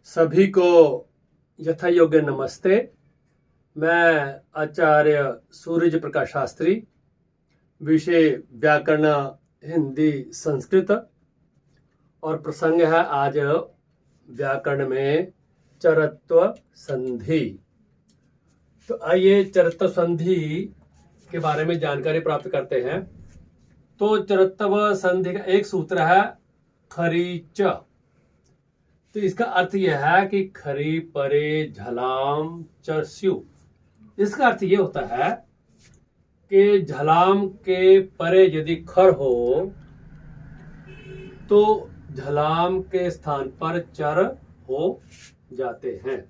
सभी को यथा योग्य नमस्ते। मैं आचार्य सूरज प्रकाश शास्त्री, विषय व्याकरण हिंदी संस्कृत, और प्रसंग है आज व्याकरण में चरत्व संधि। तो आइए चरत्व संधि के बारे में जानकारी प्राप्त करते हैं। तो चरत्व संधि का एक सूत्र है खरीच। तो इसका अर्थ यह है कि खरी परे झलाम चरस्यु। इसका अर्थ यह होता है कि झलाम के परे यदि खर हो तो झलाम के स्थान पर चर हो जाते हैं।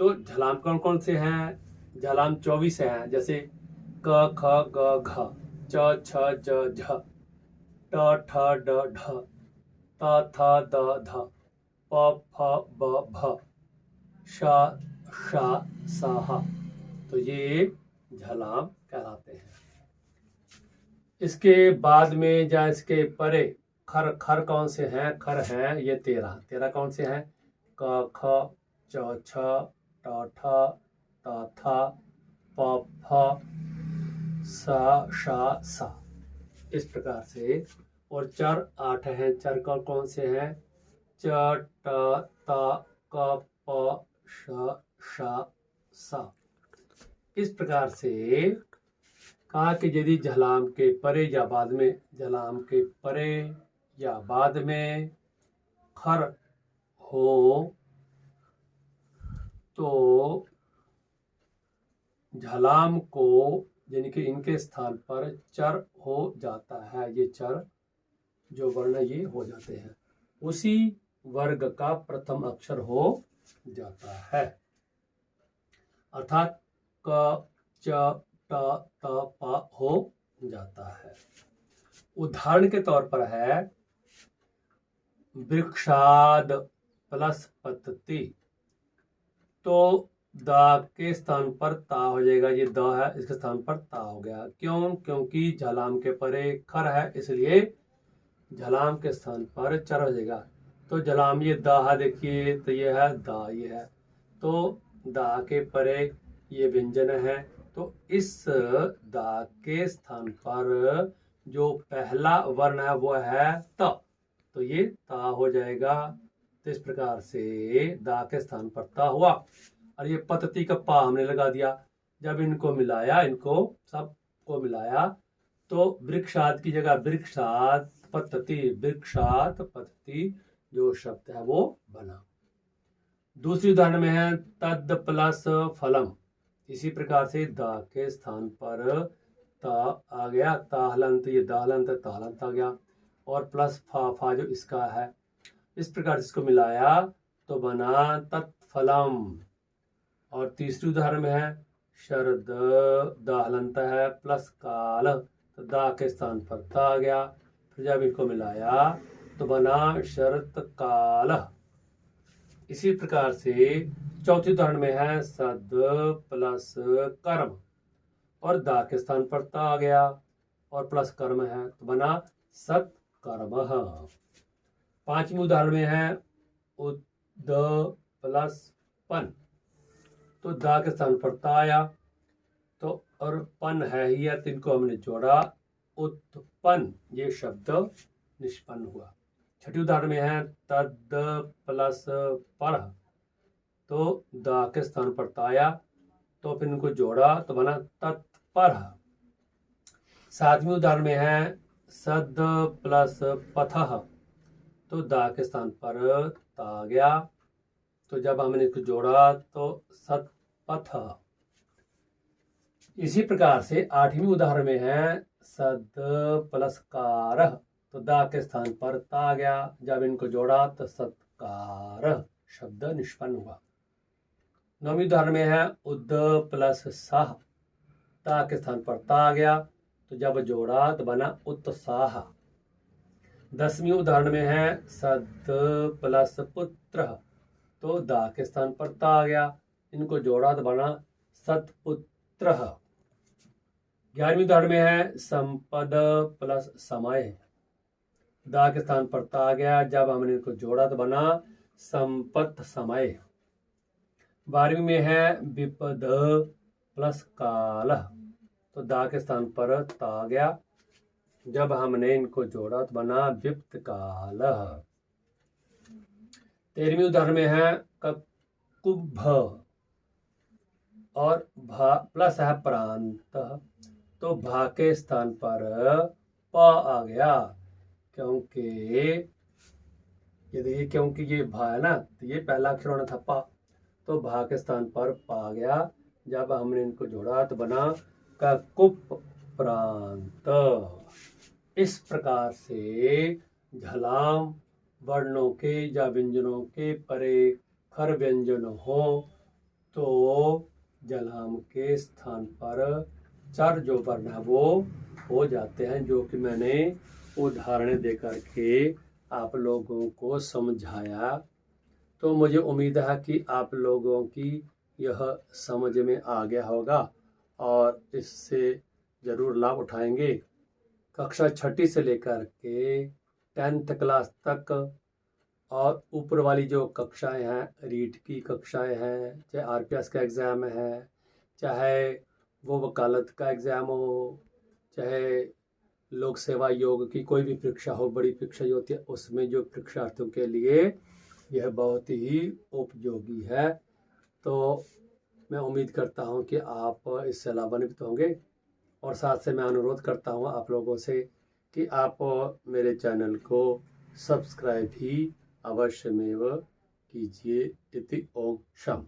तो झलाम कौन कौन से हैं? झलाम 24 हैं, जैसे क ख ग घ च छ ज झ ट ठ ड ढ त थ द ध प फ ब भ श ष स ह। तो ये झलाम कहलाते हैं। इसके बाद में या इसके परे खर खर कौन से हैं? खर हैं ये 13 कौन से हैं? क ख च छ ट ठ त थ प फ स ष स। इस प्रकार से। और चर 8 हैं। चर कौन कौन से हैं? च ट त क प श ष स। इस प्रकार से कहा कि यदि झलाम के परे या बाद में, झलाम के परे या बाद में खर हो तो झलाम को यानी कि इनके स्थान पर चर हो जाता है। ये चर जो वर्ण ये हो जाते हैं, उसी वर्ग का प्रथम अक्षर हो जाता है। अर्थात क च ट त प हो जाता है। उदाहरण के तौर पर है वृक्षाद प्लस पतति। तो द के स्थान पर ता हो जाएगा। ये द है, इसके स्थान पर ता हो गया। क्यों? क्योंकि झलाम के परे खर है, इसलिए झलाम के स्थान पर चर हो जाएगा। तो झलाम ये द है, देखिए, तो ये है द, ये है। तो द के परे ये व्यंजन है, तो इस द के स्थान पर जो पहला वर्ण है वो है त, तो ये ता हो जाएगा। तो इस प्रकार से द के स्थान पर ता हुआ, और ये पतति का पा हमने लगा दिया। जब इनको मिलाया, इनको सबको मिलाया, तो वृक्षात की जगह वृक्षात पतति, वृक्षात पतति जो शब्द है वो बना। दूसरी उदाहरण में है तद प्लस फलम। इसी प्रकार से द के स्थान पर ता आ गया, ताहलंत, ये दाहलंत ताहलंत आ गया, और प्लस फा जो इसका है। इस प्रकार से इसको मिलाया तो बना तत्फलम। और तीसरी उदाहरण में है शरद, दाहलंत है प्लस काल, तो दा के स्थान पर ता आ गया। फिर जब इनको मिलाया तो बना शरत काल। इसी प्रकार से चौथी उदाहरण में है सद प्लस कर्म, और दा के स्थान पर ता आ गया, और प्लस कर्म है, तो बना सत कर्म। पांचवी उदाहरण में है उद प्लस पन, तो दा के स्थान पर ता आया, तो और पन है ही है, तो इनको हमने जोड़ा, उत्पन्न ये शब्द निष्पन्न हुआ। छठी उदाहरण में है तद प्लस पर, तो दा के स्थान पर ताया, तो फिर इनको जोड़ा तो बना तत्पर। सातवीं उदाहरण में है सद प्लस पथ, तो दा के स्थान पर ता आ गया, तो जब हमने इसको जोड़ा तो सतपथ। इसी प्रकार से आठवीं उदाहरण में है सद प्लस कार, तो दा के स्थान पर ता आ गया, जब इनको जोड़ा तो सत्कार शब्द निष्पन्न हुआ। नौवीं उदाहरण में है उद प्लस साह, ता के स्थान पर ता आ गया, तो जब जोड़ा तो बना उत्साह। 10वीं उदाहरण में है सद प्लस पुत्र, तो दा के स्थान पर ता आ गया, इनको जोड़ा तो बना सतपुत्र। 11वीं उदाहरण में है संपद प्लस समय, दा के स्थान पर ता आ गया, जब हमने इनको जोड़ा तो बना संपत समय। 12वीं में है विपद प्लस काल, तो दा के स्थान पर ता आ गया। जब हमने इनको जोड़ा तो बना विप्त काल। 13वीं उदाहरण में है ककुभ और भा प्लस है प्रांत, तो भा के स्थान पर प आ गया, क्योंकि ये देखिए, क्योंकि ये भा है ना, तो ये पहला अक्षर होना था पा, तो भा के स्थान पर पा आ गया। जब हमने इनको जोड़ा तो बना ककुप प्रांत। इस प्रकार से झलाम वर्णों के या व्यंजनों के परे खर व्यंजन हो तो जलाम के स्थान पर चर जो वर्ण है वो हो जाते हैं, जो कि मैंने उदाहरण देकर के आप लोगों को समझाया। तो मुझे उम्मीद है कि आप लोगों की यह समझ में आ गया होगा और इससे ज़रूर लाभ उठाएंगे। कक्षा 6ठी से लेकर के 10th क्लास तक और ऊपर वाली जो कक्षाएं हैं, रीट की कक्षाएं हैं, चाहे आरपीएस का एग्ज़ाम है, चाहे वो वकालत का एग्ज़ाम हो, चाहे लोक सेवा योग की कोई भी परीक्षा हो, बड़ी परीक्षा जो होती है, उसमें जो परीक्षार्थियों के लिए यह बहुत ही उपयोगी है। तो मैं उम्मीद करता हूं कि आप इससे लाभान्वित होंगे और साथ से मैं अनुरोध करता हूं आप लोगों से कि आप मेरे चैनल को सब्सक्राइब ही अवश्यमेव कीजिए। इति ओम शम।